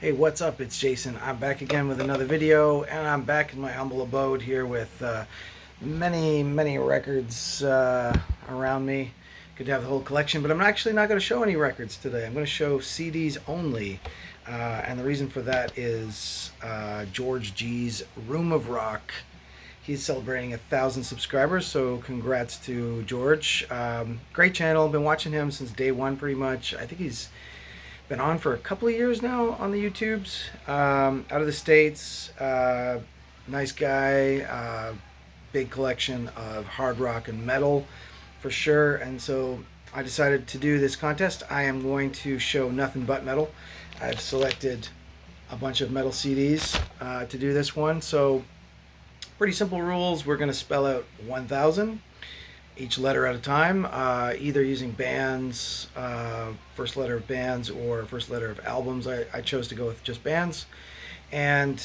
Hey, what's up? It's Jason. I'm back again with another video, and I'm back in my humble abode here with many records around me. Good to have the whole collection, but I'm actually not going to show any records today. I'm going to show CDs only, and the reason for that is George G's Room of Rock. He's celebrating 1,000 subscribers, so congrats to George. Great channel. Been watching him since day one, pretty much. I think he's been on for a couple of years now on the YouTubes. Out of the States, nice guy, big collection of hard rock and metal for sure. And so I decided to do this contest. I am going to show nothing but metal. I've selected a bunch of metal CDs to do this one. So pretty simple rules. We're going to spell out 1,000 each letter at a time, either using bands, first letter of bands, or first letter of albums. I chose to go with just bands. And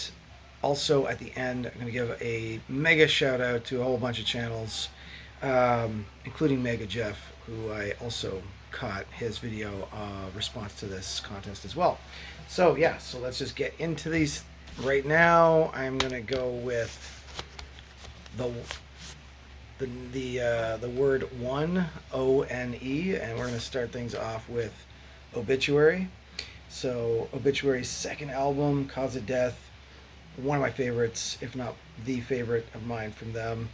also at the end, I'm going to give a mega shout out to a whole bunch of channels, including Mega Jeff, who I also caught his video response to this contest as well. So yeah, so let's just get into these right now. I'm going to go with the word one, O-N-E, and we're going to start things off with Obituary. So Obituary's second album, Cause of Death, one of my favorites, if not the favorite of mine from them.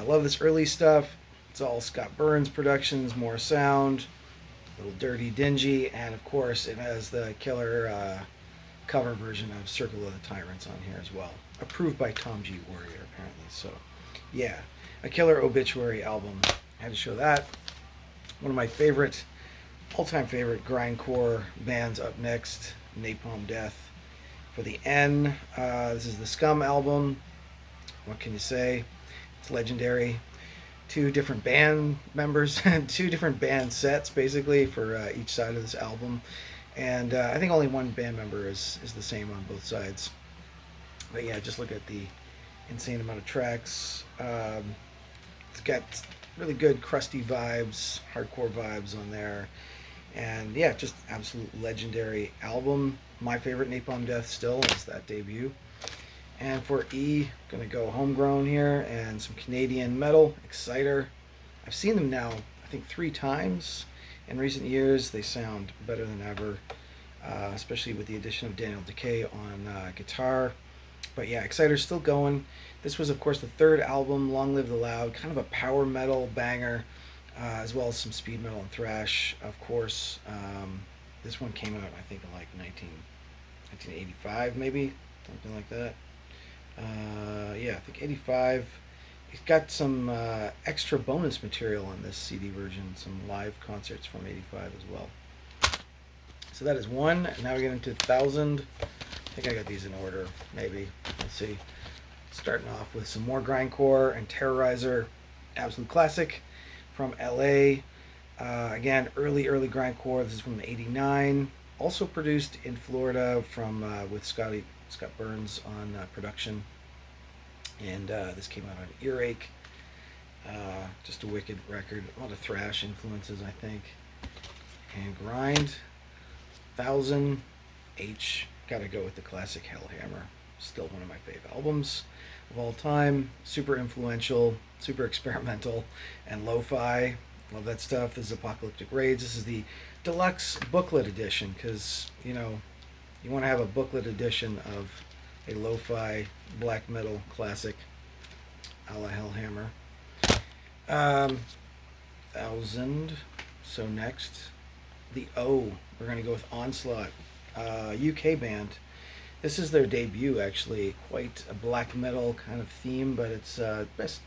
Love this early stuff. It's all Scott Burns productions, more sound, a little dirty, dingy, and of course it has the killer cover version of Circle of the Tyrants on here as well. Approved by Tom G. Warrior, apparently. So, yeah, a killer Obituary album. I had to show that. One of my favorite, all-time favorite grindcore bands up next, Napalm Death. For the N, this is the Scum album. What can you say? It's legendary. Two different band members, two different band sets, basically, for each side of this album. And I think only one band member is the same on both sides. But yeah, just look at the insane amount of tracks. It's got really good crusty vibes, hardcore vibes on there. And yeah, just absolute legendary album. My favorite Napalm Death still is that debut. And for E, gonna go homegrown here and some Canadian metal, Exciter. I've seen them now, I think 3 times in recent years. They sound better than ever, especially with the addition of Daniel Decay on guitar. But yeah, Exciter's still going. This was, of course, the third album, Long Live the Loud, kind of a power metal banger, as well as some speed metal and thrash, of course. This one came out, I think, in like 1985, maybe, something like that. Yeah, I think 85. It's got some extra bonus material on this CD version, some live concerts from 85 as well. So that is one. Now we get into 1,000. I think I got these in order, maybe. Let's see. Starting off with some more grindcore and Terrorizer, absolute classic from LA. Again, early grindcore. This is from '89. Also produced in Florida from with Scott Burns on production. And this came out on Earache. Just a wicked record. A lot of thrash influences, I think. And grind. 1,000 H. Gotta go with the classic Hellhammer. Still one of my fave albums of all time. Super influential, super experimental, and lo-fi. Love that stuff. This is Apocalyptic Raids. This is the deluxe booklet edition because, you know, you want to have a booklet edition of a lo-fi black metal classic a la Hellhammer. 1,000. So next, the O. We're going to go with Onslaught. UK band. This is their debut, actually. Quite a black metal kind of theme, but it's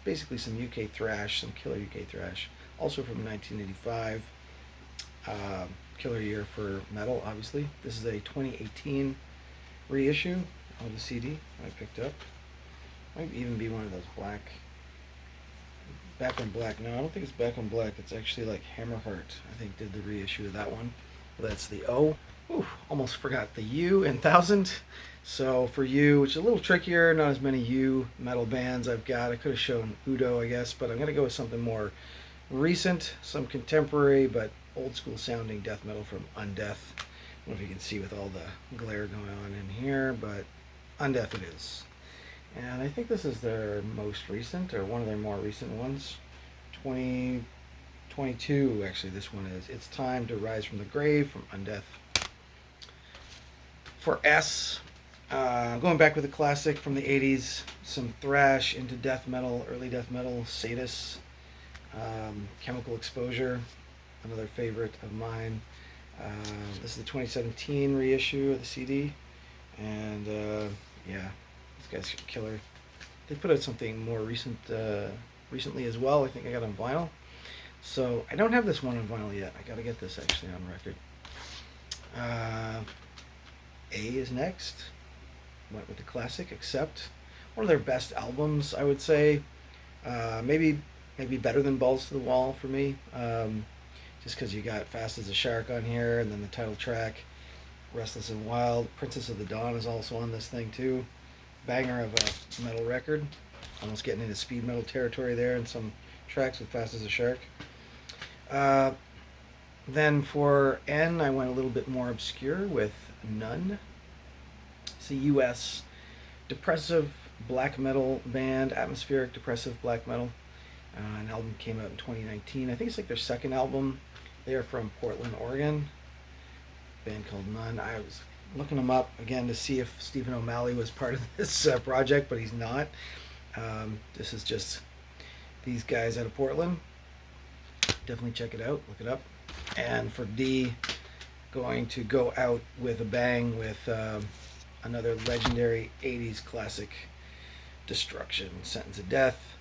basically some UK thrash, some killer UK thrash. Also from 1985. Killer year for metal, obviously. This is a 2018 reissue of the CD I picked up. Might even be one of those Back on Black. No, I don't think it's Back on Black. It's actually like Hammerheart, I think, did the reissue of that one. Well, that's the O. Ooh, almost forgot the U in 1,000. So for U, which is a little trickier, not as many U metal bands I've got. I could have shown Udo, I guess, but I'm going to go with something more recent, some contemporary but old school sounding death metal from Undeath. know if you can see with all the glare going on in here, but Undeath it is. And I think this is their most recent, or one of their more recent ones. 2022, actually, this one is. It's Time to Rise from the Grave from Undeath. For S, going back with a classic from the 80s, some thrash into death metal, early death metal, Sadus, Chemical Exposure, another favorite of mine. This is the 2017 reissue of the CD, and yeah, these guys are killer. They put out something more recently as well. I think I got on vinyl. So I don't have this one on vinyl yet. I got to get this actually on record. A is next. Went with the classic, Accept. One of their best albums, I would say. Maybe better than Balls to the Wall for me. Just because you got Fast as a Shark on here, and then the title track, Restless and Wild. Princess of the Dawn is also on this thing too. Banger of a metal record. Almost getting into speed metal territory there in some tracks with Fast as a Shark. Then for N, I went a little bit more obscure with None. It's a US depressive black metal band, atmospheric depressive black metal. An album came out in 2019. I think it's like their second album. They are from Portland, Oregon. Band called None. I was looking them up again to see if Stephen O'Malley was part of this project, but he's not. This is just these guys out of Portland. Definitely check it out. Look it up. And for D, going to go out with a bang with another legendary 80s classic, Destruction, Sentence of Death.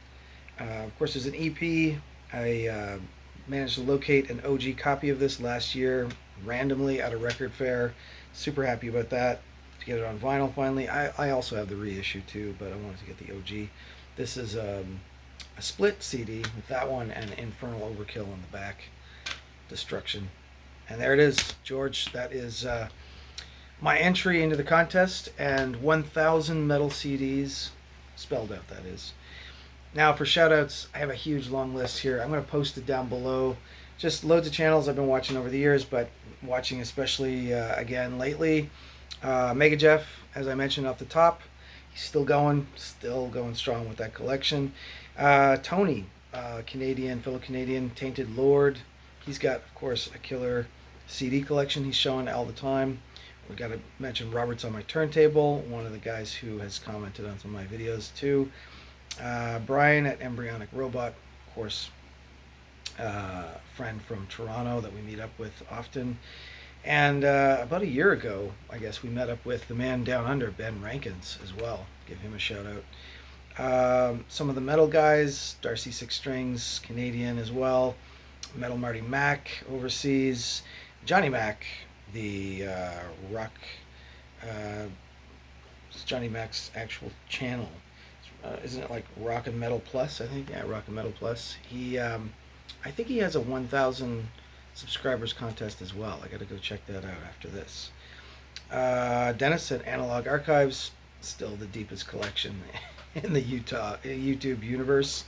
Of course, there's an EP. I managed to locate an OG copy of this last year randomly at a record fair. Super happy about that. To get it on vinyl finally. I also have the reissue too, but I wanted to get the OG. This is a split CD with that one and Infernal Overkill on the back. Destruction. And there it is, George. That is my entry into the contest, and 1,000 metal CDs, spelled out, that is. Now for shoutouts, I have a huge long list here. I'm going to post it down below. Just loads of channels I've been watching over the years, but watching especially again lately. Mega Jeff, as I mentioned off the top, he's still going strong with that collection. Tony, fellow Canadian, Tainted Lord. He's got, of course, a killer CD collection he's showing all the time. We got to mention Robert's on My Turntable, one of the guys who has commented on some of my videos too. Brian at Embryonic Robot, of course, friend from Toronto that we meet up with often. And about a year ago, I guess, we met up with the man down under, Ben Rankins, as well. Give him a shout out. Some of the metal guys, Darcy Six Strings, Canadian as well. Metal Marty Mack, overseas. Johnny Mack, the rock, it's Johnny Mack's actual channel. Isn't it like Rock and Metal Plus? I think, yeah, Rock and Metal Plus. He, I think he has a 1,000 subscribers contest as well. I got to go check that out after this. Dennis at Analog Archives, still the deepest collection in the YouTube universe.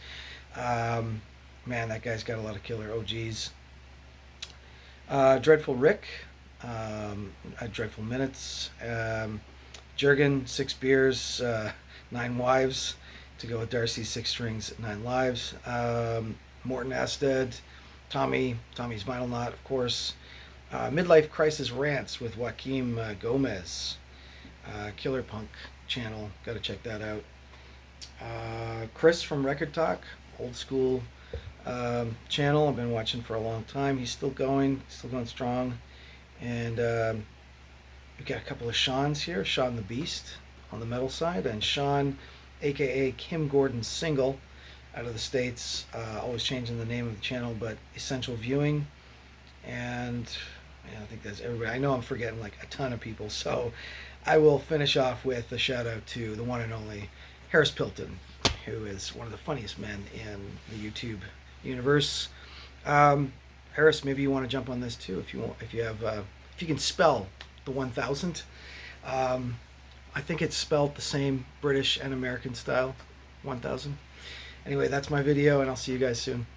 Man, that guy's got a lot of killer OGs. Dreadful Rick, Dreadful Minutes. Jurgen, 6 Beers, 9 Wives, to go with Darcy, 6 Strings, 9 Lives. Morton Asted, Tommy's Vinyl Knot, of course. Midlife Crisis Rants with Joaquim Gomez. Killer Punk channel, got to check that out. Chris from Record Talk, old school channel I've been watching for a long time. He's still going strong. And we've got a couple of Sean's here. Sean the Beast on the metal side, and Sean, aka Kim Gordon Single, out of the States, always changing the name of the channel, but Essential Viewing. And I think that's everybody. I know I'm forgetting like a ton of people, so I will finish off with a shout out to the one and only Harris Pilton, who is one of the funniest men in the YouTube universe. Harris, maybe you want to jump on this too, if you can spell the 1,000. I think it's spelled the same British and American style, 1,000. Anyway, that's my video, and I'll see you guys soon.